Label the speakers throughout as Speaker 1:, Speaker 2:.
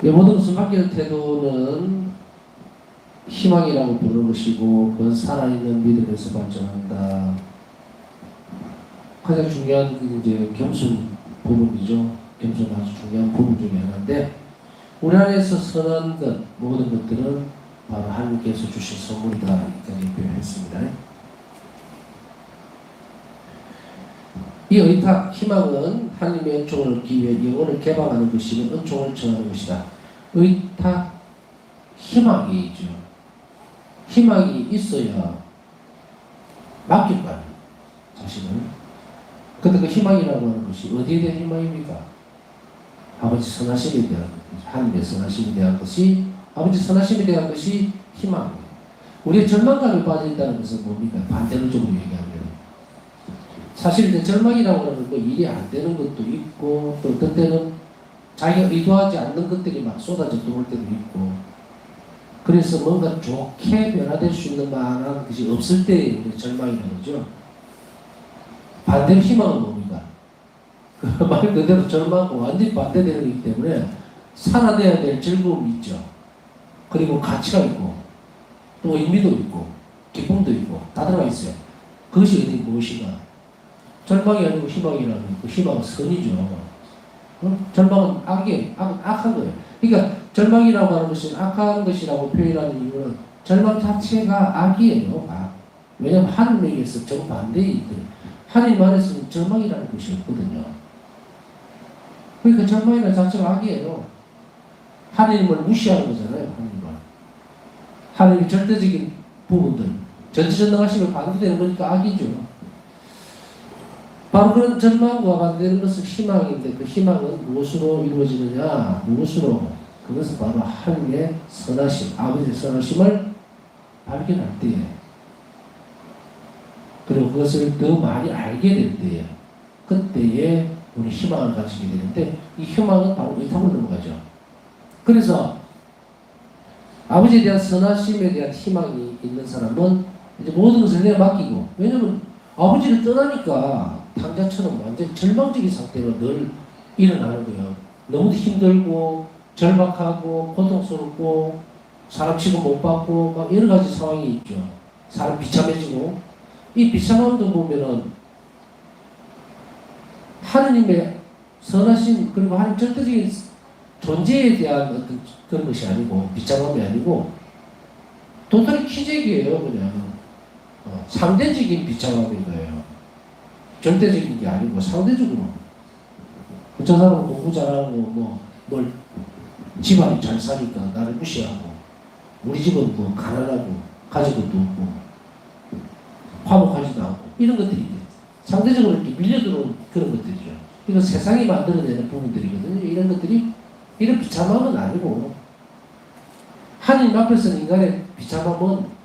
Speaker 1: 모든 것을 맡기는 태도는 희망이라고 부르는 것이고, 그건 살아있는 믿음에서 발전한다. 가장 중요한 이제 겸손 부분이죠. 겸손 아주 중요한 부분 중에 하나인데, 우리 안에서 선한 것, 모든 것들은 바로 하나님께서 주신 선물이다. 이렇게 표현했습니다. 이 의탁, 희망은 하나님의 은총을 얻기 위해 영혼을 개방하는 것이면 은총을 전하는 것이다. 의탁, 희망이 있죠. 희망이 있어야 맡길 거 아니에요, 자신을. 근데 그 희망이라고 하는 것이 어디에 대한 희망입니까? 아버지 선하심에 대한, 하나님의 선하심에 대한 것이, 아버지 선하심에 대한 것이 희망이에요. 우리의 절망감에 빠져있다는 것은 뭡니까? 반대로 좀 얘기하면. 사실 이제 절망이라고 하는 거 일이 안 되는 것도 있고, 또 어떤 때는 자기가 의도하지 않는 것들이 막 쏟아져 들어올 때도 있고, 그래서 뭔가 좋게 변화될 수 있는 만한 것이 없을 때의 절망이라는 거죠. 반대로 희망은 뭡니까? 그 말 그대로 절망과 완전히 반대되는 거기 때문에 살아내야 될 즐거움이 있죠. 그리고 가치가 있고, 또 의미도 있고, 기쁨도 있고, 다 들어가 있어요. 그것이 어디 무엇인가? 절망이 아니고 희망이라는 그 희망은 선이죠. 절망은 악한 거예요. 그러니까 절망이라고 하는 것은 악한 것이라고 표현하는 이유는 절망 자체가 악이에요. 악. 왜냐하면 하나님에게서 정반대의 있거든요. 하나님 안에서는 절망이라는 것이 없거든요. 그러니까 절망이라는 자체가 악이에요. 하나님을 무시하는 거잖아요. 하나님의 절대적인 부분들, 전지전능하심에 반대되는 거니까 악이죠. 바로 그런 절망과 반대되는 것은 희망인데, 그 희망은 무엇으로 이루어지느냐? 무엇으로? 그것은 바로 하나님의 선하심, 아버지의 선하심을 발견할 때에, 그리고 그것을 더 많이 알게 될 때에, 그때에 우리 희망을 가지게 되는데, 이 희망은 바로 의탁으로 넘어가죠. 그래서 아버지에 대한 선하심에 대한 희망이 있는 사람은 이제 모든 것을 내가 맡기고, 왜냐면 아버지를 떠나니까 당자처럼 완전 절망적인 상태로 늘 일어나는 거예요. 너무 힘들고 절박하고 고통스럽고 사람 취급 못 받고 막 여러 가지 상황이 있죠. 사람 비참해지고, 이 비참함도 보면은 하느님의 선하신, 그리고 하나님 절대적인 존재에 대한 어떤 그런 것이 아니고, 비참함이 아니고 도토리 키재기예요. 그냥 상대적인 비참함인 거예요. 절대적인 게 아니고 상대적으로. 저 사람은 공부 잘하고 뭘 집안이 잘 사니까 나를 무시하고, 우리 집은 뭐 가난하고 가진 것도 없고 화목하지도 않고, 이런 것들이 상대적으로 이렇게 밀려들어온 그런 것들이죠. 이건 세상이 만들어내는 부분들이거든요. 이런 것들이 이런 비참함은 아니고, 하나님 앞에서는 인간의 비참함은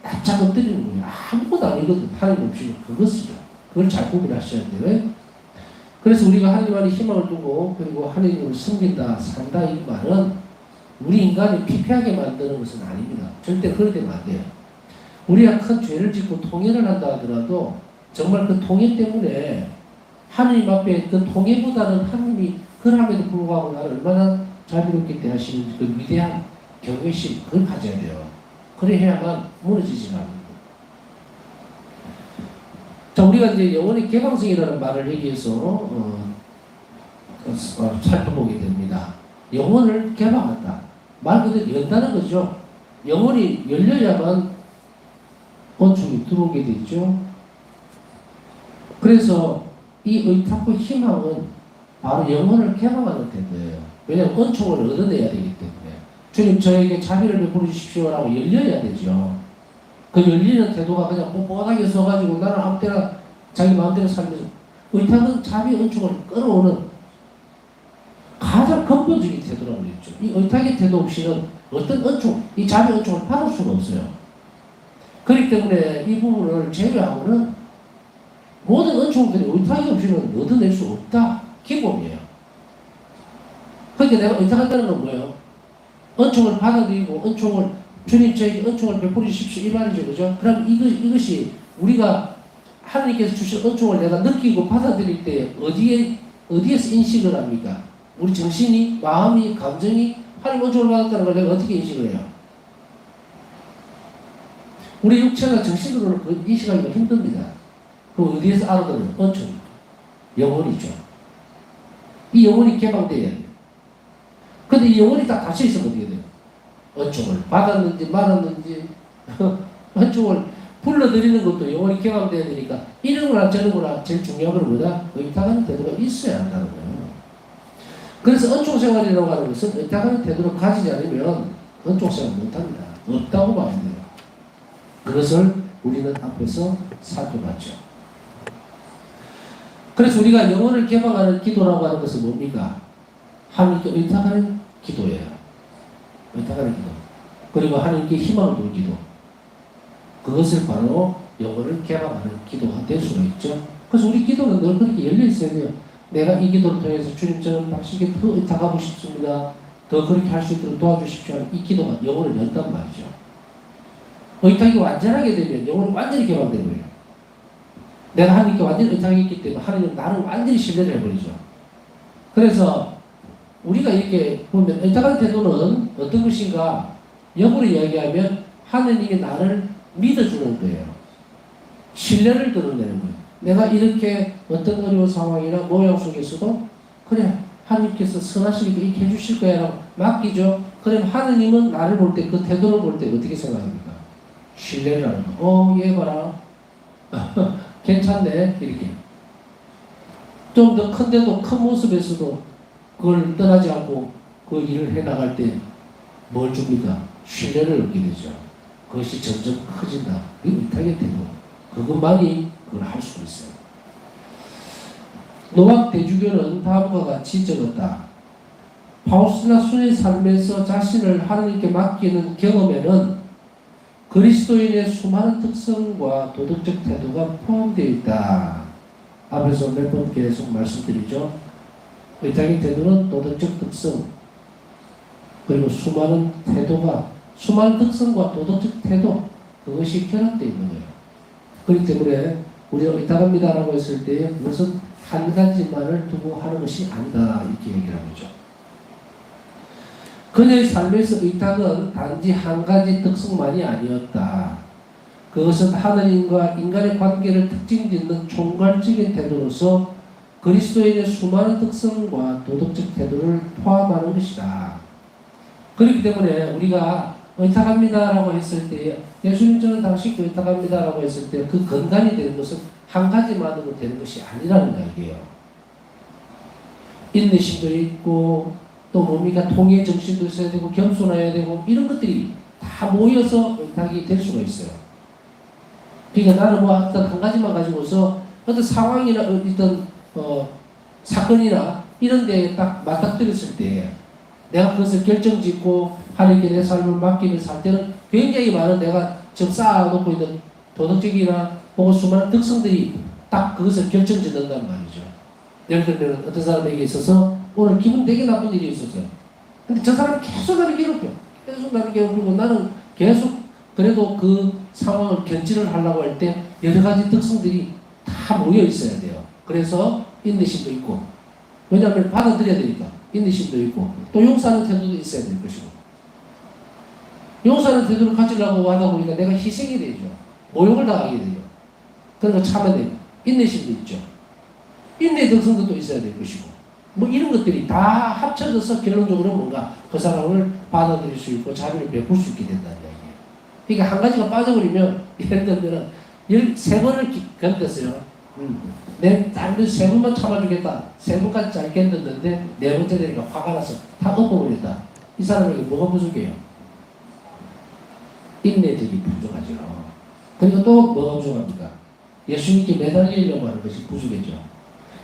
Speaker 1: 납작 엎드리는 거예요. 아무것도 아니거든. 하나님 없이 그것이죠. 그걸 잘 구분하셔야 돼요. 그래서 우리가 하나님 안에 희망을 두고, 그리고 하나님을 섬긴다, 산다, 이 말은 우리 인간이 피폐하게 만드는 것은 아닙니다. 절대 그렇게 되면 안 돼요. 우리가 큰 죄를 짓고 통회를 한다 하더라도 정말 그 통회 때문에 하나님 앞에 그 통회보다는 하나님이 그럼에도 불구하고 나를 얼마나 자비롭게 대하시는지 그 위대한 경외심, 그걸 가져야 돼요. 그래야만 무너지지 않습니다. 자, 우리가 이제 영혼의 개방성이라는 말을 여기에서 살펴보게 됩니다. 영혼을 개방한다. 말 그대로 연다는 거죠. 영혼이 열려야만 건축이 들어오게 되죠. 그래서 이 의탁과 희망은 바로 영혼을 개방하는 태도예요. 왜냐하면 은총을 얻어내야 되기 때문에. 주님 저에게 자비를 베풀어 주십시오라고 열려야 되죠. 그 열리는 태도가 그냥 뻔뻔하게 서가지고 나는 아무 때나 자기 마음대로 살면서, 의탁은 자비 은총을 끌어오는 가장 근본적인 태도라고 그랬죠. 이 의탁의 태도 없이는 어떤 은총, 이 자비 은총을 받을 수가 없어요. 그렇기 때문에 이 부분을 제외하고는 모든 은총들이 의탁이 없이는 얻어낼 수 없다. 기본이에요. 그러니까 내가 의탁한다는 건 뭐예요? 은총을 받아들이고, 은총을, 주님 저에게 은총을 베풀어 주십시오, 이 말이죠. 그죠? 그럼 이것이 우리가 하나님께서 주신 은총을 내가 느끼고 받아들일 때 어디에서 인식을 합니까? 우리 정신이, 마음이, 감정이 하나님 은총을 받았다는 걸 내가 어떻게 인식을 해요? 우리 육체나 정신으로는 그 인식하기가 힘듭니다. 그럼 어디에서 알아들어요? 은총이. 영혼이죠. 이 영혼이 개방돼야 돼요. 근데 이 영혼이 딱 닫혀있으면 어떻게 돼요? 은총을 받았는지 말았는지 은총을 불러들이는 것도 영혼이 개방돼야 되니까 이런 거나 저런 거나 제일 중요한 건 뭐다? 의탁하는 태도가 있어야 한다는 거예요. 그래서 은총 생활이라고 하는 것은 의탁하는 태도를 가지지 않으면 은총 생활 못합니다. 없다고 봐야 돼요. 그것을 우리는 앞에서 살펴봤죠. 그래서 우리가 영혼을 개방하는 기도라고 하는 것은 뭡니까? 하나님께 의탁하는 기도예요. 의탁하는 기도. 그리고 하나님께 희망을 두는 기도. 그것을 바로 영혼을 개방하는 기도가 될 수가 있죠. 그래서 우리 기도는 늘 그렇게 열려 있어야 돼요. 내가 이 기도를 통해서 주님 저는 당신께 더 의탁하고 싶습니다. 더 그렇게 할 수 있도록 도와주십시오 하는 이 기도가 영혼을 연단 말이죠. 의탁이 완전하게 되면 영혼이 완전히 개방되는 거예요. 내가 하나님께 완전히 의탁했기 때문에 하나님은 나를 완전히 신뢰를 해버리죠. 그래서 우리가 이렇게 보면 의탁하는 태도는 어떤 것인가? 역으로 이야기하면 하나님이 나를 믿어주는 거예요. 신뢰를 드러내는 거예요. 내가 이렇게 어떤 어려운 상황이나 모양 속에서도 그래 하나님께서 선하시니까 이렇게 해주실 거야 라고 맡기죠. 그럼 하나님은 나를 볼 때 그 태도를 볼 때 어떻게 생각합니까? 신뢰를 하는 거. 얘 봐라. 괜찮네. 이렇게. 좀 더 큰데도 큰 모습에서도 그걸 떠나지 않고 그 일을 해나갈 때 뭘 줍니까? 신뢰를 얻게 되죠. 그것이 점점 커진다. 이 의탁의 태도. 그것만이 그걸 할 수 있어요. 노학 대주교는 다음과 같이 적었다. 파우스나 순의 삶에서 자신을 하나님께 맡기는 경험에는 그리스도인의 수많은 특성과 도덕적 태도가 포함되어 있다. 앞에서 몇 번 계속 말씀드리죠. 의탁의 태도는 도덕적 특성 그리고 수많은 특성과 도덕적 태도 그것이 결합되어 있는 거예요. 그렇기 때문에 우리가 의탁합니다라고 했을 때 그것은 한 가지만을 두고 하는 것이 아니다 이렇게 얘기를 하죠. 그녀의 삶에서 의탁은 단지 한 가지 특성만이 아니었다. 그것은 하나님과 인간의 관계를 특징짓는 총괄적인 태도로서 그리스도인의 수많은 특성과 도덕적 태도를 포함하는 것이다. 그렇기 때문에 우리가 의탁합니다라고 했을 때 예수님 저는 당신께 의탁합니다라고 했을 때 그 근간이 되는 것은 한 가지만으로 되는 것이 아니라는 이야기예요. 인내심도 있고 또 뭡니까 통의 정신도 있어야 되고 겸손해야 되고 이런 것들이 다 모여서 의탁이 될 수가 있어요. 그러니까 나는 뭐 어떤 한 가지만 가지고서 어떤 상황이나 어떤 사건이나 이런 데에 딱 맞닥뜨렸을 때 내가 그것을 결정짓고 하나님께 내 삶을 맡기면서 살 때는 굉장히 많은 내가 지금 쌓아놓고 있는 도덕적이나 혹은 수많은 특성들이 딱 그것을 결정짓는단 말이죠. 예를 들면 어떤 사람에게 있어서 오늘 기분 되게 나쁜 일이 있었어요. 근데 저 사람이 계속 나를 괴롭혀. 계속 나를 괴롭히고 나는 계속 그래도 그 상황을 견지를 하려고 할 때 여러 가지 특성들이 다 모여 있어야 돼요. 그래서 인내심도 있고 왜냐하면 받아들여야 되니까 인내심도 있고 또 용서하는 태도도 있어야 될 것이고 용서하는 태도를 가지려고 하다 보니까 내가 희생이 되죠. 모욕을 당하게 되죠. 그러니까 참아야 돼요. 인내심도 있죠. 인내 특성도 또 있어야 될 것이고 뭐 이런 것들이 다 합쳐져서 결론적으로 뭔가 그 사람을 받아들일 수 있고 자비를 베풀 수 있게 된다는 얘기예요. 그러니까 한 가지가 빠져버리면 예를 들면 13번을 견뎠어요. 내 다른 3번만 참아주겠다. 3번까지 잘 견뎠는데 4번째 되니까 화가 나서 다 엎어버렸다. 이 사람에게 뭐가 부족해요? 인내들이 부족하죠. 그리고 또 뭐가 부족합니까? 예수님께 매달리려고 하는 것이 부족했죠.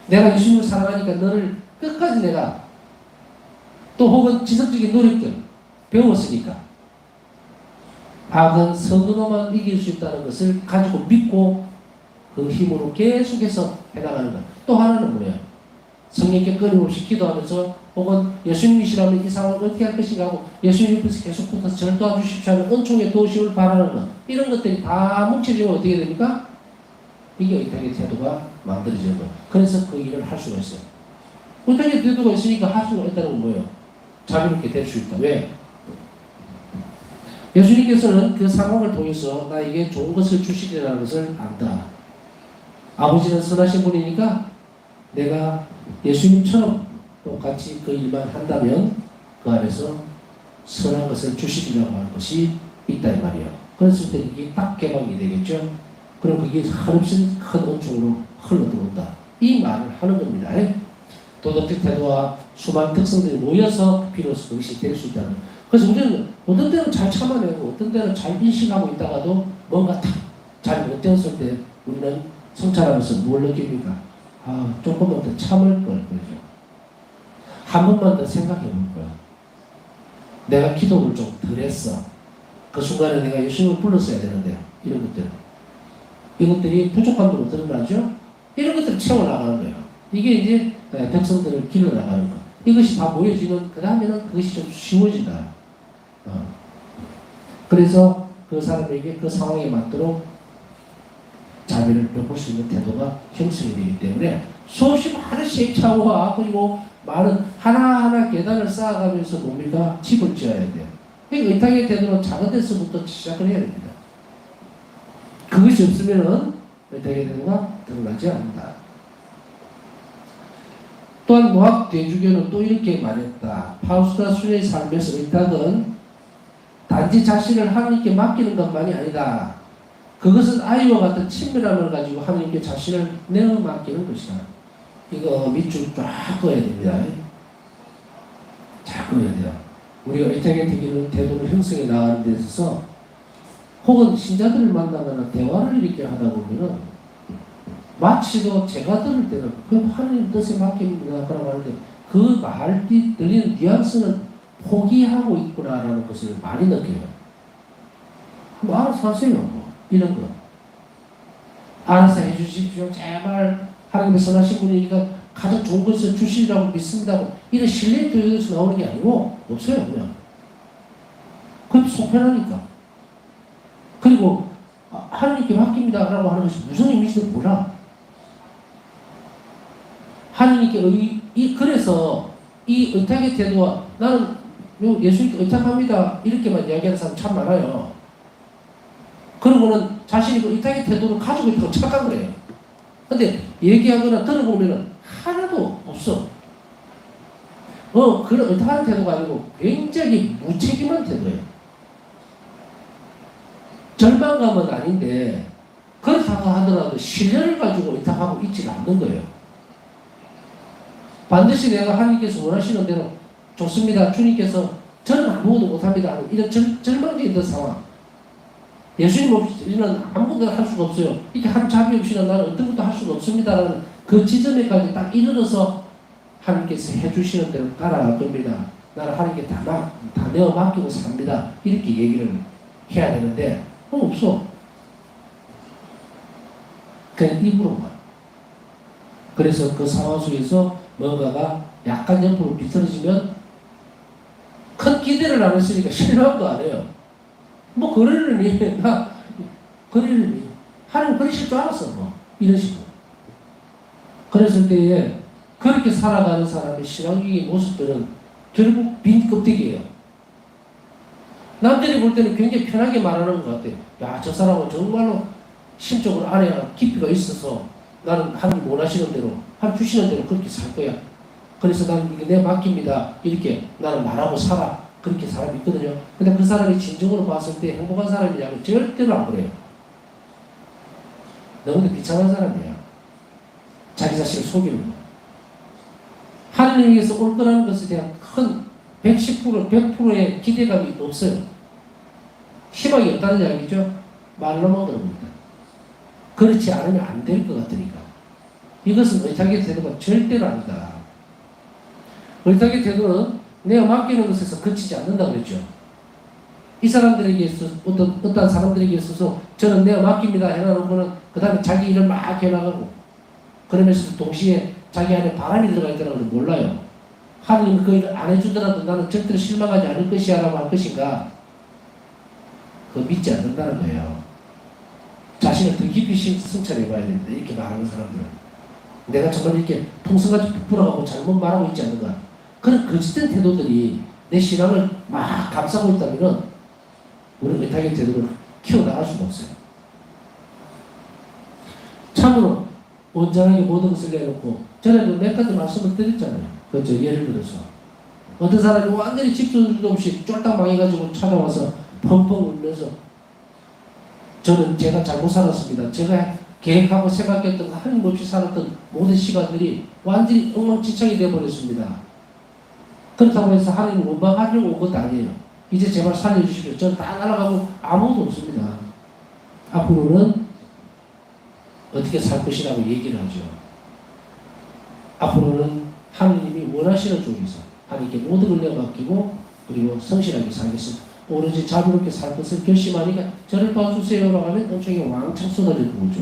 Speaker 1: 내가 예수님을 사랑하니까 너를 끝까지 내가 또 혹은 지속적인 노력들 배웠으니까 악은 선으로만 이길 수 있다는 것을 가지고 믿고 그 힘으로 계속해서 해나가는 것. 또 하나는 뭐예요? 성령께 끊임없이 기도하면서 혹은 예수님이시라면 이 상황을 어떻게 할 것인가 하고 예수님 옆에서 계속 붙어서 저를 도와주십시오 하는 은총의 도우심을 바라는 것. 이런 것들이 다 뭉쳐지면 어떻게 됩니까? 이게 의탁의 태도가 만들어지는 거예요. 그래서 그 일을 할 수가 있어요. 의탁의 태도가 있으니까 할 수가 있다는 건 뭐예요? 자비롭게 될 수 있다. 왜? 예수님께서는 그 상황을 통해서 나에게 좋은 것을 주시리라는 것을 안다. 아버지는 선하신 분이니까 내가 예수님처럼 똑같이 그 일만 한다면 그 안에서 선한 것을 주시리라고 하는 것이 있다 이 말이에요. 그랬을 때 이게 딱 개방이 되겠죠. 그럼 그게 한없이 큰 은총으로 흘러들어온다. 이 말을 하는 겁니다. 도덕적 태도와 수많은 특성들이 모여서 비로소 그것이 될 수 있다는. 그래서 우리는 어떤 때는 잘 참아내고 어떤 때는 잘 인식하고 있다가도 뭔가 잘 못 되었을 때 우리는 성찰하면서 뭘 느낍니까? 아, 조금만 더 참을 걸. 그러죠. 한 번만 더 생각해 볼 거야. 내가 기도를 좀 덜 했어. 그 순간에 내가 예수님을 불렀어야 되는데, 이런 것들. 이것들이 부족함으로 드러나죠? 이런 것들을 채워나가는 거예요. 이게 이제 백성들을 길러나가는 거. 이것이 다 모여지면, 그 다음에는 그것이 좀 쉬워진다. 그래서 그 사람에게 그 상황에 맞도록 자비를 베풀 수 있는 태도가 형성이 되기 때문에 수없이 많은 시행착오와 그리고 많은 하나하나 계단을 쌓아가면서 뭡니까? 집을 지어야 돼요. 그러니까 의탁의 태도는 작은 데서부터 시작을 해야 됩니다. 그것이 없으면은 의탁의 태도가 드러나지 않는다. 또한 노학 대주교는 또 이렇게 말했다. 파우스나 수녀의 삶에서 의탁은 단지 자신을 하나님께 맡기는 것만이 아니다. 그것은 아이와 같은 친밀함을 가지고 하나님께 자신을 내어 맡기는 것이다. 이거 밑줄 쫙 그어야 됩니다. 잘 그어야 돼요. 우리가 의탁의 태도를 형성해 나가는 데 있어서 혹은 신자들을 만나거나 대화를 이렇게 하다 보면은 마치도 제가 들을 때는 그 하나님 뜻에 맡깁니다. 그러고 하는데 그 말이 들리는 뉘앙스는 포기하고 있구나라는 것을 많이 느껴요. 뭐 알아서 하세요. 뭐. 이런 거. 알아서 해주십시오. 제발 하나님의 선하신 분이니까 가장 좋은 것을 주시리라고 믿습니다. 이런 신뢰 교육에서 나오는 게 아니고 없어요. 그냥. 그게 속편하니까. 그리고 하나님께 맡깁니다 라고 하는 것이 무슨 의미인지도 몰라. 하나님께 그래서 이 의탁의 태도와 나는 예수님께 의탁합니다 이렇게만 이야기하는 사람 참 많아요. 그러고는 자신이 그 의탁의 태도를 가지고 있다고 착각을 해요. 근데 얘기하거나 들어보면은 하나도 없어. 그런 의탁한 태도가 아니고 굉장히 무책임한 태도예요. 절망감은 아닌데 그렇다고 하더라도 신뢰를 가지고 의탁하고 있지가 않는 거예요. 반드시 내가 하나님께서 원하시는 대로 좋습니다. 주님께서 저는 아무것도 못합니다. 이런 절망적인 상황. 예수님 없이는 아무것도 할 수가 없어요. 이렇게 한 자비 없이는 나는 어떤 것도 할 수가 없습니다라는 그 지점에까지 딱 이르러서 하나님께서 해주시는 대로 따라갈 겁니다. 나는 하나님께 다 내어 맡기고 삽니다. 이렇게 얘기를 해야 되는데 없어. 그냥 입으로만. 그래서 그 상황 속에서 뭔가가 약간 옆으로 비틀어지면 큰 기대를 안 했으니까 실망도 안 해요. 뭐 그러려니 나 그러려니 하나님 그러실 줄 알았어 뭐 이런 식으로. 그랬을 때에 그렇게 살아가는 사람의 신앙적인 모습들은 결국 빈 껍데기예요. 남들이 볼 때는 굉장히 편하게 말하는 것 같아요. 야, 저 사람은 정말로 심적으로 안에 깊이가 있어서 나는 하나님 원하시는 대로 하나님 주시는 대로 그렇게 살 거야. 그래서 나는 이게 내 맡깁니다. 이렇게 나는 말하고 살아. 그렇게 사람이 있거든요. 근데 그 사람이 진정으로 봤을 때 행복한 사람이냐면 절대로 안 그래요. 너무도 비참한 사람이에요. 자기 자신을 속이는 거. 하나님에게서 올 거라는 것에 대한 큰 110%, 100%의 기대감이 없어요. 희망이 없다는 이야기죠. 말로만 그럽니다. 그렇지 않으면 안 될 것 같으니까. 이것은 의탁의 태도가 절대로 아니다. 의탁의 태도는 내가 맡기는 것에서 그치지 않는다고 그랬죠. 이 사람들에게 있어서 어떤 사람들에게 있어서 저는 내가 맡깁니다 해놔놓고는 그 다음에 자기 일을 막 해나가고 그러면서 동시에 자기 안에 바람이 들어가 있다는 걸 몰라요. 하나님 그 일을 안 해주더라도 나는 절대로 실망하지 않을 것이야 라고 할 것인가? 그거 믿지 않는다는 거예요. 자신을 더 깊이 성찰해 봐야 됩니다. 이렇게 말하는 사람들은. 내가 정말 이렇게 통성같이 부풀어가고 잘못 말하고 있지 않는가? 그런 거짓된 태도들이 내 신앙을 막 감싸고 있다면 우리는 의탁의 태도를 키워나갈 수가 없어요. 참으로 온전하게 모든 것을 내놓고 전에도 몇 가지 말씀을 드렸잖아요. 그렇죠. 예를 들어서 어떤 사람이 완전히 집중도 없이 쫄딱 망해가지고 찾아와서 펑펑 울면서 저는 제가 잘못 살았습니다. 제가 계획하고 생각했던 하나님 없이 살았던 모든 시간들이 완전히 엉망진창이 되어버렸습니다. 그렇다고 해서 하나님 원망하려고 온 것도 아니에요. 이제 제발 살려주십시오. 저는 다 날아가고 아무것도 없습니다. 앞으로는 어떻게 살 것이라고 얘기를 하죠. 앞으로는 하나님이 원하시는 쪽에서 하나님께 모든 걸 내어맡기고 그리고 성실하게 살겠습니다. 오로지 자비롭게 살 것을 결심하니까 저를 도와주세요라고 하면 엄청나게 왕창 쏟아질 거죠.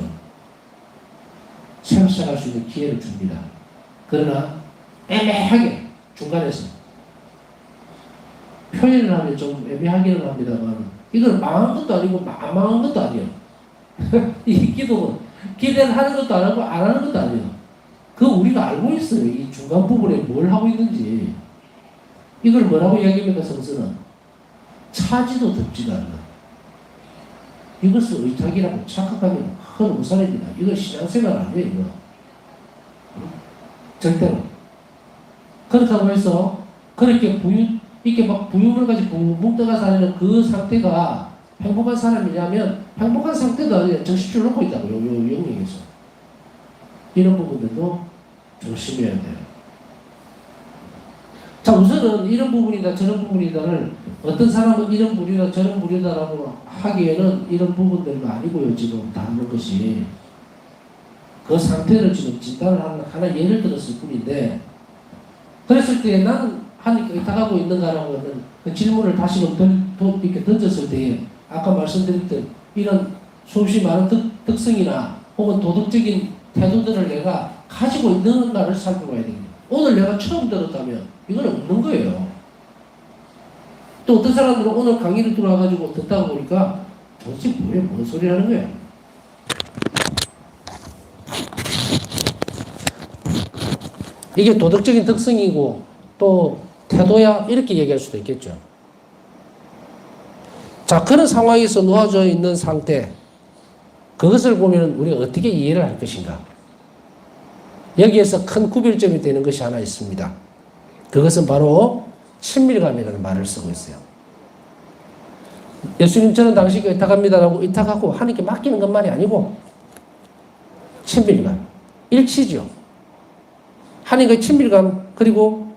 Speaker 1: 새로 시작할 수 있는 기회를 줍니다. 그러나 애매하게 중간에서 표현을 하면 좀 애매하기는 합니다만 이건 망한 것도 아니고 안 망한 것도 아니에요. 이 기도는 기대를 하는 것도 안 하고 안 하는 것도 아니에요. 그거 우리가 알고 있어요. 이 중간 부분에 뭘 하고 있는지. 이걸 뭐라고 이야기합니까? 성서는 차지도 덥지도 않는 이것을 의탁이라고 착각하면 큰 오산입니다. 이건 신앙생활 아니에요. 이거. 절대로. 그렇다고 해서 그렇게 이렇게 막 부유물 가지고 붕붕 떠가 사는 그 상태가 행복한 사람이냐면 행복한 상태도 아니에요. 정신줄 놓고 있다고요. 요 영역에서. 이런 부분들도 조심해야 돼요. 자, 우선은 이런 부분이다 저런 부분이다를 어떤 사람은 이런 부류다 저런 부류다라고 하기에는 이런 부분들도 아니고요. 지금 다루는 것이 그 상태를 지금 진단을 하나 예를 들었을 뿐인데 그랬을 때 나는 하니까 의탁하고 있는가라고 하는 그 질문을 다시금 이렇게 던졌을 때 아까 말씀드렸던 이런 수없이 많은 특성이나 혹은 도덕적인 태도들을 내가 가지고 있는가를 살펴봐야 됩니다. 오늘 내가 처음 들었다면 이건 없는 거예요. 또 어떤 사람들은 오늘 강의를 들어와가지고 듣다 보니까 도대체 뭐야, 뭔 소리 하는 거야. 이게 도덕적인 특성이고 또 태도야 이렇게 얘기할 수도 있겠죠. 자, 그런 상황에서 놓아져 있는 상태 그것을 보면 우리가 어떻게 이해를 할 것인가. 여기에서 큰 구별점이 되는 것이 하나 있습니다. 그것은 바로 친밀감이라는 말을 쓰고 있어요. 예수님 저는 당신께 의탁합니다라고 의탁하고 하나님께 맡기는 것만이 아니고 친밀감, 일치죠. 하나님과의 친밀감 그리고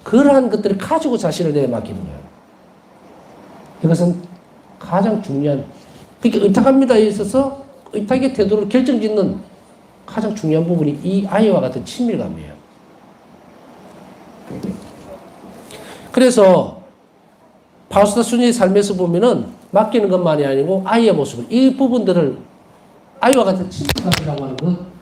Speaker 1: 그러한 것들을 가지고 자신을 내어 맡기는 거예요. 이것은 가장 중요한 그러니까 의탁합니다에 있어서 의탁의 태도를 결정짓는 가장 중요한 부분이 이 아이와 같은 친밀감이에요. 그래서 바우스다 순이의 삶에서 보면은 맡기는 것만이 아니고 아이의 모습을 이 부분들을 아이와 같은 친밀감이라고 하는 것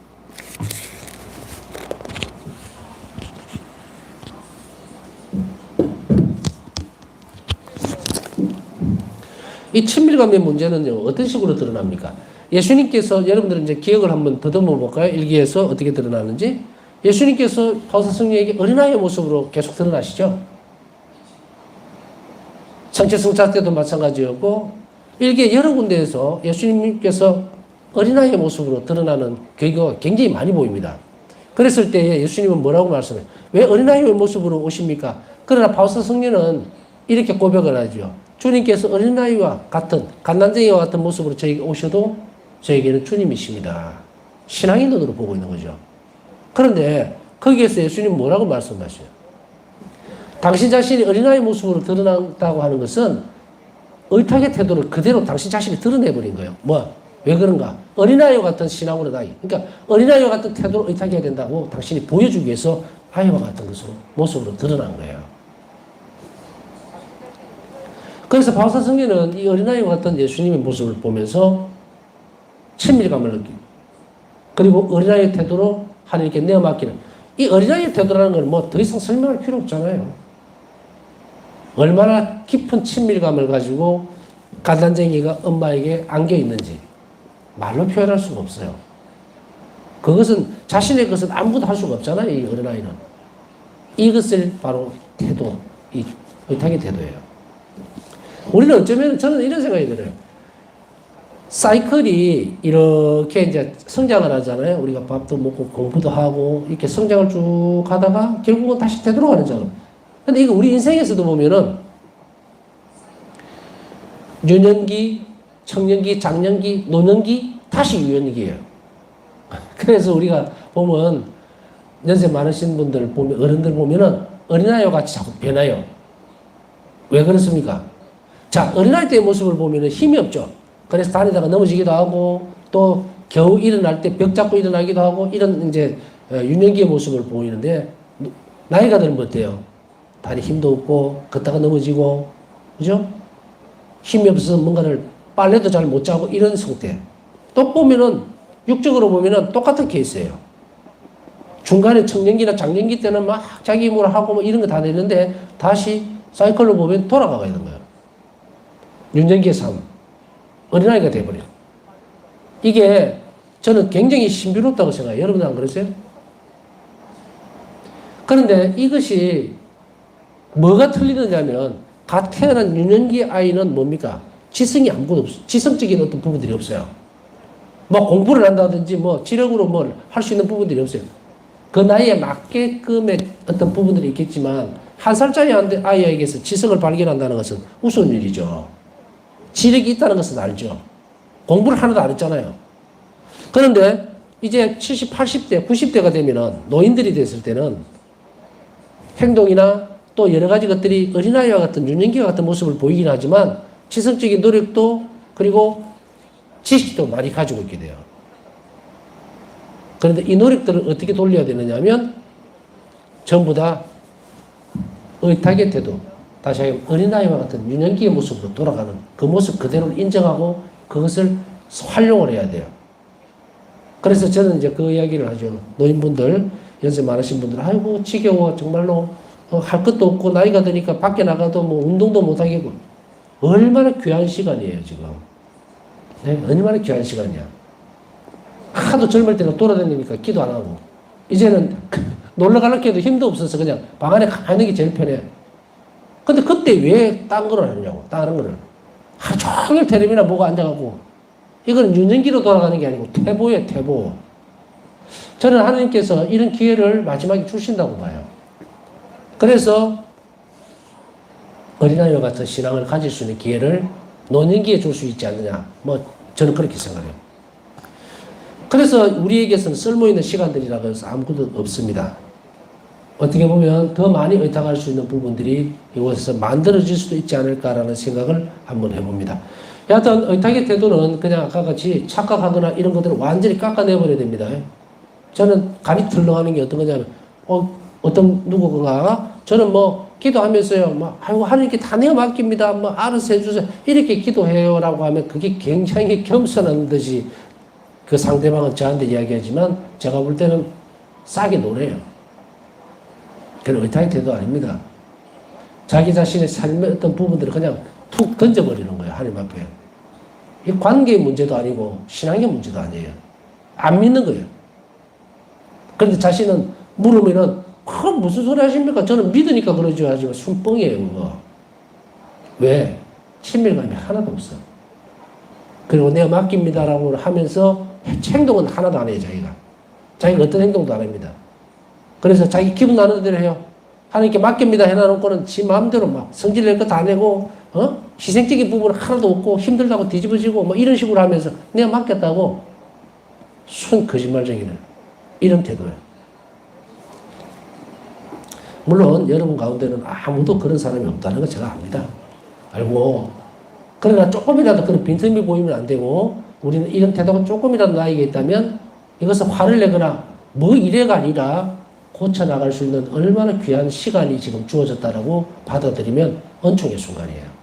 Speaker 1: 이 친밀감의 문제는요 어떤 식으로 드러납니까? 예수님께서 여러분들은 이제 기억을 한번 더듬어 볼까요? 일기에서 어떻게 드러나는지 예수님께서 바우스다 성녀에게 어린아이의 모습으로 계속 드러나시죠. 성체성차 때도 마찬가지였고 일기에 여러 군데에서 예수님께서 어린아이의 모습으로 드러나는 경우가 굉장히 많이 보입니다. 그랬을 때 예수님은 뭐라고 말씀해요? 왜 어린아이의 모습으로 오십니까? 그러나 바우스다 성녀는 이렇게 고백을 하죠. 주님께서 어린아이와 같은 갓난쟁이와 같은 모습으로 저에게 오셔도 저에게는 주님이십니다. 신앙의 눈으로 보고 있는 거죠. 그런데 거기에서 예수님은 뭐라고 말씀하셔요? 당신 자신이 어린아이 모습으로 드러난다고 하는 것은 의탁의 태도를 그대로 당신 자신이 드러내버린 거예요. 왜 그런가? 어린아이와 같은 신앙으로 나이. 그러니까 어린아이와 같은 태도로 의탁해야 된다고 당신이 보여주기 위해서 아이와 같은 것으로 모습으로 드러난 거예요. 그래서 바우스다 성녀는 이 어린아이와 같은 예수님의 모습을 보면서 친밀감을 느끼고 그리고 어린아이의 태도로 하나님께 내어 맡기는 이 어린아이의 태도라는 건 더 이상 설명할 필요 없잖아요. 얼마나 깊은 친밀감을 가지고 갓난쟁이가 엄마에게 안겨 있는지 말로 표현할 수가 없어요. 그것은 자신의 것은 아무것도 할 수가 없잖아요. 이 어린아이는. 이것을 바로 태도, 이 의탁의 태도예요. 우리는 어쩌면 저는 이런 생각이 들어요. 사이클이 이렇게 이제 성장을 하잖아요. 우리가 밥도 먹고 공부도 하고 이렇게 성장을 쭉 하다가 결국은 다시 되돌아가는 작업. 근데 이거 우리 인생에서도 보면은 유년기, 청년기, 장년기, 노년기, 다시 유년기예요. 그래서 우리가 보면 연세 많으신 분들 보면 어른들 보면은 어린아이와 같이 자꾸 변해요. 왜 그렇습니까? 자, 어린아이 때의 모습을 보면은 힘이 없죠. 그래서 다니다가 넘어지기도 하고 또 겨우 일어날 때 벽 잡고 일어나기도 하고 이런 이제 유년기의 모습을 보이는데 나이가 들면 어때요? 다리 힘도 없고 걷다가 넘어지고 그죠? 힘이 없어서 뭔가를 빨래도 잘 못 짜고 이런 상태. 또 보면은 육적으로 보면은 똑같은 케이스예요. 중간에 청년기나 장년기 때는 막 자기 힘으로 하고 뭐 이런 거 다 되는데 다시 사이클로 보면 돌아가야 되는 거예요. 유년기의 삶. 어린아이가 돼버려. 이게 저는 굉장히 신비롭다고 생각해요. 여러분 안 그러세요? 그런데 이것이 뭐가 틀리느냐면 갓 태어난 유년기 아이는 뭡니까? 지성이 아무것도 없어요. 지성적인 어떤 부분들이 없어요. 뭐 공부를 한다든지 뭐 지력으로 뭘 할 수 있는 부분들이 없어요. 그 나이에 맞게끔의 어떤 부분들이 있겠지만 한 살짜리 아이에게서 지성을 발견한다는 것은 우스운 일이죠. 지력이 있다는 것은 알죠. 공부를 하나도 안 했잖아요. 그런데 이제 70, 80대, 90대가 되면은 노인들이 됐을 때는 행동이나 또 여러 가지 것들이 어린아이와 같은 유년기와 같은 모습을 보이긴 하지만 지성적인 노력도 그리고 지식도 많이 가지고 있게 돼요. 그런데 이 노력들을 어떻게 돌려야 되느냐 하면 전부 다 의탁의 태도, 다시 하면 어린아이와 같은 유년기의 모습으로 돌아가는 그 모습 그대로 인정하고 그것을 활용을 해야 돼요. 그래서 저는 이제 그 이야기를 하죠. 노인분들, 연세 많으신 분들, 아이고, 지겨워. 정말로 할 것도 없고 나이가 드니까 밖에 나가도 뭐 운동도 못 하겠고. 얼마나 귀한 시간이에요, 지금. 네? 얼마나 귀한 시간이야. 하도 젊을 때는 돌아다니니까 기도 안 하고. 이제는 놀러 가려고 해도 힘도 없어서 그냥 방 안에 가만히 있는 게 제일 편해. 근데 그때 왜 딴 거를 하냐고, 다른 거를. 하루 종일 텔레비나 보고 앉아가고. 이건 유년기로 돌아가는 게 아니고 태보예요, 태보. 저는 하나님께서 이런 기회를 마지막에 주신다고 봐요. 그래서 어린아이와 같은 신앙을 가질 수 있는 기회를 노년기에 줄 수 있지 않느냐. 뭐 저는 그렇게 생각해요. 그래서 우리에게서는 쓸모있는 시간들이라고 해서 아무것도 없습니다. 어떻게 보면 더 많이 의탁할 수 있는 부분들이 이곳에서 만들어질 수도 있지 않을까라는 생각을 한번 해봅니다. 여하튼 의탁의 태도는 그냥 아까 같이 착각하거나 이런 것들을 완전히 깎아내버려야 됩니다. 저는 감이 들렁하는 게 어떤 거냐면 어떤 누구가 저는 뭐 기도하면서요 뭐 아이고 하나님께 다 내가 맡깁니다 뭐 알아서 해주세요 이렇게 기도해요라고 하면 그게 굉장히 겸손한 듯이 그 상대방은 저한테 이야기하지만 제가 볼 때는 싸게 노래요. 그런 의탁의 태도 아닙니다. 자기 자신의 삶의 어떤 부분들을 그냥 툭 던져버리는 거예요. 하나님 앞에. 이 관계의 문제도 아니고 신앙의 문제도 아니에요. 안 믿는 거예요. 그런데 자신은 물으면은 무슨 소리 하십니까? 저는 믿으니까 그러죠 하지만 순뻥이에요 그거. 왜? 친밀감이 하나도 없어. 그리고 내가 맡깁니다라고 하면서 행동은 하나도 안 해요 자기가. 자기가 어떤 행동도 안 합니다. 그래서 자기 기분 나는 대로 해요. 하나님께 맡깁니다 해놔놓고는 지 마음대로 막 성질 낼 거 다 내고 희생적인 부분은 하나도 없고 힘들다고 뒤집어지고 뭐 이런 식으로 하면서 내가 맡겼다고 순 거짓말쟁이는 이런 태도예요. 물론 여러분 가운데는 아무도 그런 사람이 없다는 거 제가 압니다. 알고 그러나 조금이라도 그런 빈틈이 보이면 안 되고 우리는 이런 태도가 조금이라도 나에게 있다면 이것을 화를 내거나 뭐 이래가 아니라 고쳐나갈 수 있는 얼마나 귀한 시간이 지금 주어졌다라고 받아들이면 은총의 순간이에요.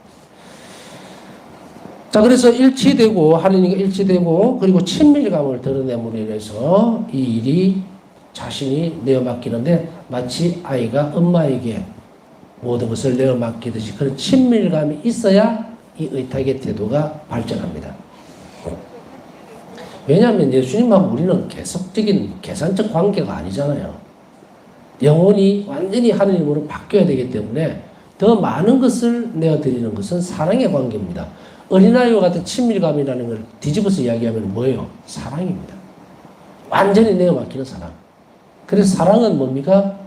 Speaker 1: 자, 그래서 일치되고, 하느님과 일치되고, 그리고 친밀감을 드러냄으로 인해서 이 일이 자신이 내어 맡기는데 마치 아이가 엄마에게 모든 것을 내어 맡기듯이 그런 친밀감이 있어야 이 의탁의 태도가 발전합니다. 왜냐하면 예수님하고 우리는 계속적인 계산적 관계가 아니잖아요. 영혼이 완전히 하느님으로 바뀌어야 되기 때문에 더 많은 것을 내어드리는 것은 사랑의 관계입니다. 어린아이와 같은 친밀감이라는 걸 뒤집어서 이야기하면 뭐예요? 사랑입니다. 완전히 내어 맡기는 사랑. 그래서 사랑은 뭡니까?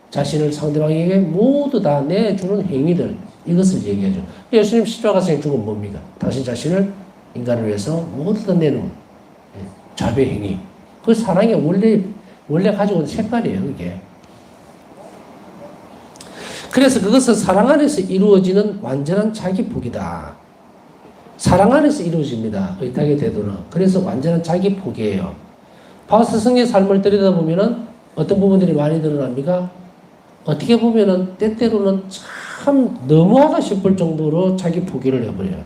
Speaker 1: 자신을 상대방에게 모두 다 내주는 행위들, 이것을 얘기하죠. 예수님 십자가에서 죽은 뭡니까? 당신 자신을 인간을 위해서 모두 다 내놓은 자비 행위. 그 사랑의 원래 가지고 있는 색깔이에요, 그게. 그래서 그것은 사랑 안에서 이루어지는 완전한 자기 포기다. 사랑 안에서 이루어집니다. 의탁의 태도는. 그래서 완전한 자기 포기예요. 바울 스승의 삶을 들여다보면은 어떤 부분들이 많이 드러납니까? 어떻게 보면은 때때로는 참 너무하다 싶을 정도로 자기 포기를 해버려요.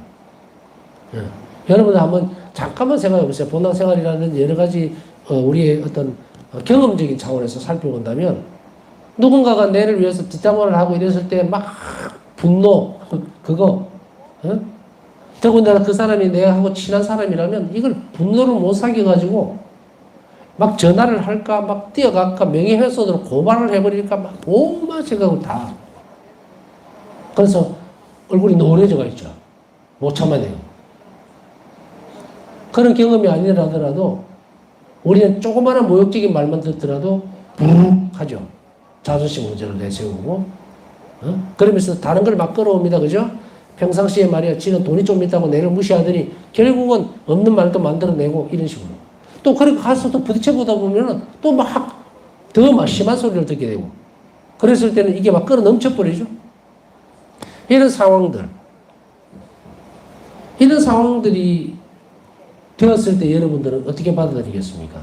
Speaker 1: 예. 여러분 한번 잠깐만 생각해 보세요. 본당 생활이라는 여러 가지 우리의 어떤 경험적인 차원에서 살펴본다면 누군가가 내를 위해서 뒷담화를 하고 이랬을 때 막 분노 그거 더군다나 그 사람이 내가 하고 친한 사람이라면 이걸 분노를 못 사겨가지고 막 전화를 할까 막 뛰어갈까 명예훼손으로 고발을 해버릴까 막 온갖 생각을 다 그래서 얼굴이 노래져가 있죠. 못 참아내요. 그런 경험이 아니라더라도 우리는 조그마한 모욕적인 말만 듣더라도 부르륵 하죠. 자존심 문제를 내세우고 그러면서 다른 걸 막 끌어옵니다. 그죠? 평상시에 말이야 지는 돈이 좀 있다고 내를 무시하더니 결국은 없는 말도 만들어내고 이런 식으로 또 그렇게 가서 또 부딪혀보다 보면은 또 막 더 막 심한 소리를 듣게 되고 그랬을 때는 이게 막 끌어 넘쳐버리죠. 이런 상황들이 되었을 때 여러분들은 어떻게 받아들이겠습니까?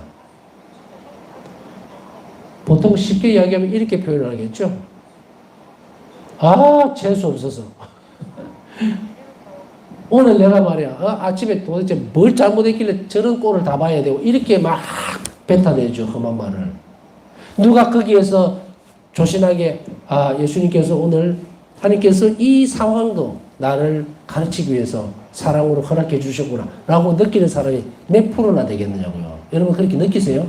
Speaker 1: 보통 쉽게 이야기하면 이렇게 표현을 하겠죠. 아, 재수 없어서. 오늘 내가 말이야, 아침에 도대체 뭘 잘못했길래 저런 꼴을 다 봐야 되고, 이렇게 막 뱉어내죠, 험한 말을. 누가 거기에서 조신하게, 예수님께서 오늘, 하나님께서 이 상황도 나를 가르치기 위해서 사랑으로 허락해 주셨구나, 라고 느끼는 사람이 몇 프로나 되겠느냐고요. 여러분, 그렇게 느끼세요?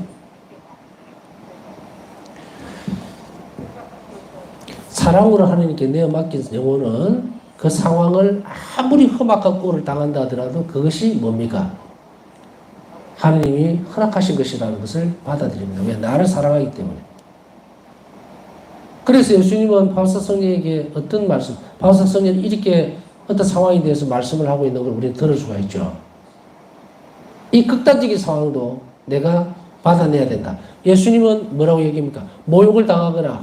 Speaker 1: 사랑으로 하나님께 내어 맡긴 영혼은 그 상황을 아무리 험악한 꼴을 당한다 하더라도 그것이 뭡니까? 하나님이 허락하신 것이라는 것을 받아들입니다. 왜? 나를 사랑하기 때문에. 그래서 예수님은 바울사 성령에게 어떤 말씀, 바울사 성령이 이렇게 어떤 상황에 대해서 말씀을 하고 있는 걸 우리는 들을 수가 있죠. 이 극단적인 상황도 내가 받아내야 된다. 예수님은 뭐라고 얘기합니까? 모욕을 당하거나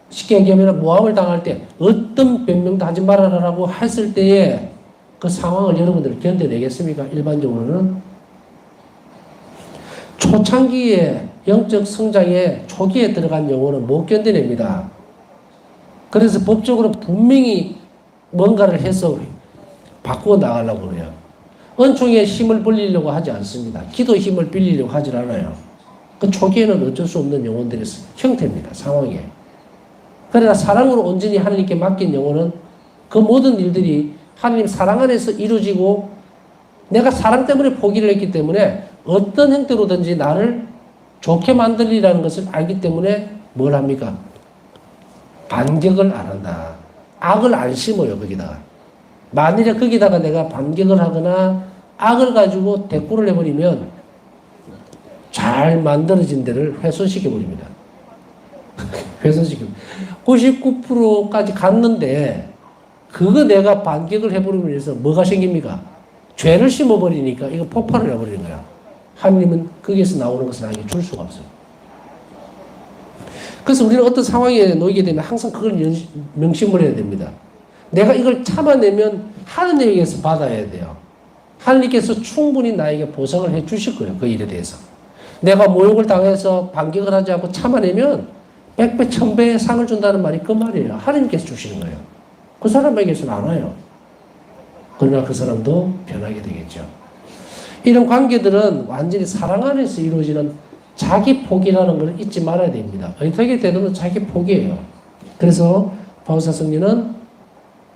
Speaker 1: 쉽게 얘기하면 모함을 당할 때 어떤 변명도 하지 말아라라고 했을 때에 그 상황을 여러분들 견뎌내겠습니까? 일반적으로는 초창기에 영적 성장의 초기에 들어간 영혼은 못 견뎌냅니다. 그래서 법적으로 분명히 뭔가를 해서 바꾸어 나가려고 그래요. 은총의 힘을 빌리려고 하지 않습니다. 기도 힘을 빌리려고 하지 않아요. 그 초기에는 어쩔 수 없는 영혼들의 형태입니다. 상황에. 그러나 사랑으로 온전히 하나님께 맡긴 영혼은 그 모든 일들이 하나님 사랑 안에서 이루어지고 내가 사랑 때문에 포기를 했기 때문에 어떤 형태로든지 나를 좋게 만들리라는 것을 알기 때문에 뭘 합니까? 반격을 안 한다. 악을 안 심어요, 거기다가. 만일에 거기다가 내가 반격을 하거나 악을 가지고 대꾸를 해버리면 잘 만들어진 데를 훼손시켜버립니다. 훼손시켜. 99%까지 갔는데 그거 내가 반격을 해버리면서 뭐가 생깁니까? 죄를 심어버리니까 이거 폭발을 해버리는 거야. 하나님은 거기에서 나오는 것을 나에게 줄 수가 없어요. 그래서 우리는 어떤 상황에 놓이게 되면 항상 그걸 명심을 해야 됩니다. 내가 이걸 참아내면 하나님에게서 받아야 돼요. 하나님께서 충분히 나에게 보상을 해 주실 거예요. 그 일에 대해서. 내가 모욕을 당해서 반격을 하지 않고 참아내면 100배, 1000배의 상을 준다는 말이 그 말이에요. 하나님께서 주시는 거예요. 그 사람에게서는 안 와요. 그러나 그 사람도 변하게 되겠죠. 이런 관계들은 완전히 사랑 안에서 이루어지는 자기 포기라는 걸 잊지 말아야 됩니다. 의탁의 태도는 자기 포기예요. 그래서 바울사 성리는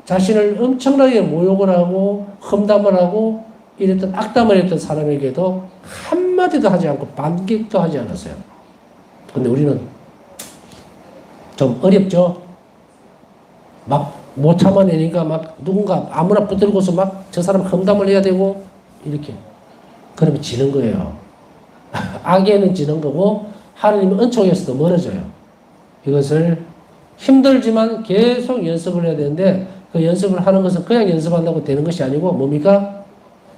Speaker 1: 자신을 엄청나게 모욕을 하고 험담을 하고 이랬던 악담을 했던 사람에게도 한마디도 하지 않고 반격도 하지 않았어요. 근데 우리는 좀 어렵죠? 막 못 참아내니까 막 누군가 아무나 붙들고서 막 저 사람 험담을 해야 되고 이렇게 그러면 지는 거예요. 악에는 지는 거고 하나님의 은총에서도 멀어져요. 이것을 힘들지만 계속 연습을 해야 되는데 그 연습을 하는 것은 그냥 연습한다고 되는 것이 아니고 뭡니까?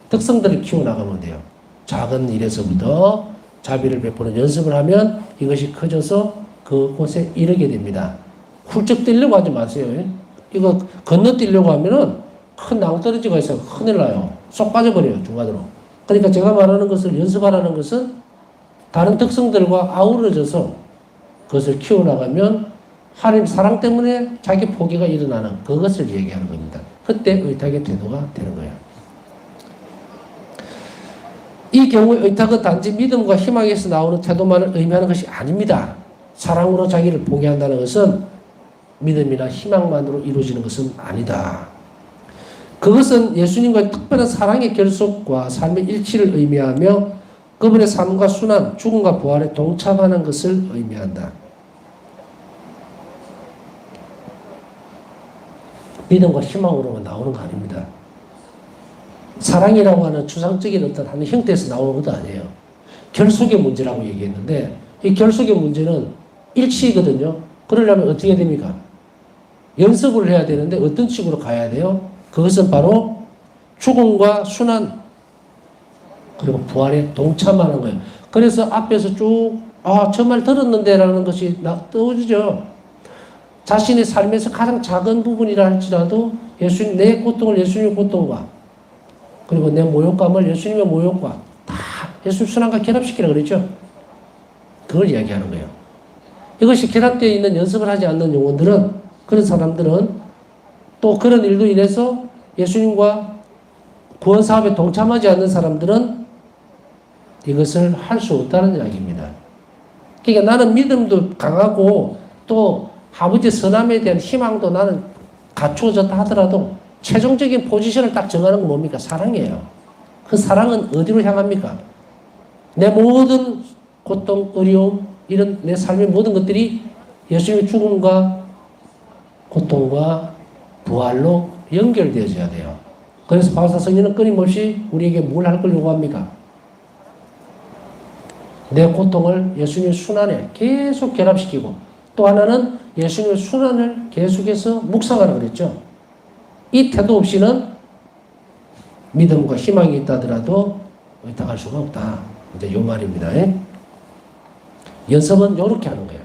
Speaker 1: 특성들을 키워나가면 돼요. 작은 일에서부터 자비를 베푸는 연습을 하면 이것이 커져서 그곳에 이르게 됩니다. 훌쩍 뛰려고 하지 마세요. 이거 건너뛰려고 하면은 큰 낭떠러지가 있어요. 큰일 나요. 쏙 빠져버려요. 중간으로. 그러니까 제가 말하는 것을 연습하라는 것은 다른 특성들과 아우러져서 그것을 키워나가면 하나님 사랑 때문에 자기 포기가 일어나는 그것을 얘기하는 겁니다. 그때 의탁의 태도가 되는 거예요. 이 경우에 의탁은 단지 믿음과 희망에서 나오는 태도만을 의미하는 것이 아닙니다. 사랑으로 자기를 포기한다는 것은 믿음이나 희망만으로 이루어지는 것은 아니다. 그것은 예수님과의 특별한 사랑의 결속과 삶의 일치를 의미하며 그분의 삶과 순환, 죽음과 부활에 동참하는 것을 의미한다. 믿음과 희망으로만 나오는 거 아닙니다. 사랑이라고 하는 추상적인 어떤 한 형태에서 나오는 것도 아니에요. 결속의 문제라고 얘기했는데 이 결속의 문제는 일치이거든요. 그러려면 어떻게 됩니까? 연습을 해야 되는데 어떤 식으로 가야 돼요? 그것은 바로 죽음과 순환 그리고 부활에 동참하는 거예요. 그래서 앞에서 쭉 저 말 들었는데 라는 것이 떠오르죠. 자신의 삶에서 가장 작은 부분이라 할지라도 예수님, 내 고통을 예수님의 고통과 그리고 내 모욕감을 예수님의 모욕과 다 예수님 순환과 결합시키라 그랬죠. 그걸 이야기하는 거예요. 이것이 결합되어 있는 연습을 하지 않는 영혼들은 그런 사람들은 또 그런 일로 인해서 예수님과 구원 사업에 동참하지 않는 사람들은 이것을 할 수 없다는 이야기입니다. 그러니까 나는 믿음도 강하고 또 아버지 선함에 대한 희망도 나는 갖추어졌다 하더라도 최종적인 포지션을 딱 정하는 건 뭡니까? 사랑이에요. 그 사랑은 어디로 향합니까? 내 모든 고통, 어려움, 이런 내 삶의 모든 것들이 예수님의 죽음과 고통과 부활로 연결되어져야 돼요. 그래서 바울사 성령은 끊임없이 우리에게 뭘 할 걸 요구합니까? 내 고통을 예수님의 순환에 계속 결합시키고 또 하나는 예수님의 순환을 계속해서 묵상하라 그랬죠. 이 태도 없이는 믿음과 희망이 있다 하더라도 의탁할 수가 없다. 이제 요 말입니다. 연습은 요렇게 하는 거예요.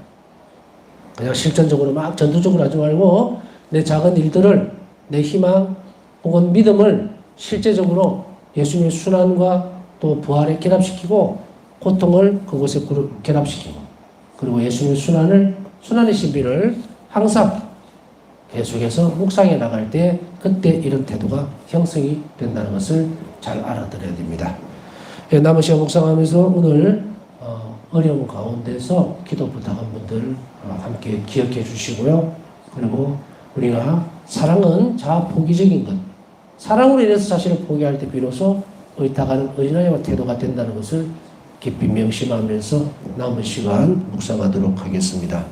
Speaker 1: 그냥 실전적으로 막 전투적으로 하지 말고 내 작은 일들을 내 희망 혹은 믿음을 실제적으로 예수님의 순환과 또 부활에 결합시키고 고통을 그곳에 결합시키고 그리고 예수님의 순환의 신비를 항상 계속해서 묵상해 나갈 때 그때 이런 태도가 형성이 된다는 것을 잘 알아들어야 됩니다. 남은 시간 묵상하면서 오늘 어려운 가운데서 기도 부탁한 분들 함께 기억해 주시고요. 그리고 우리가 사랑은 자포기적인 것, 사랑으로 인해서 자신을 포기할 때 비로소 의탁하는 어린아이와 태도가 된다는 것을 깊이 명심하면서 남은 시간 묵상하도록 하겠습니다.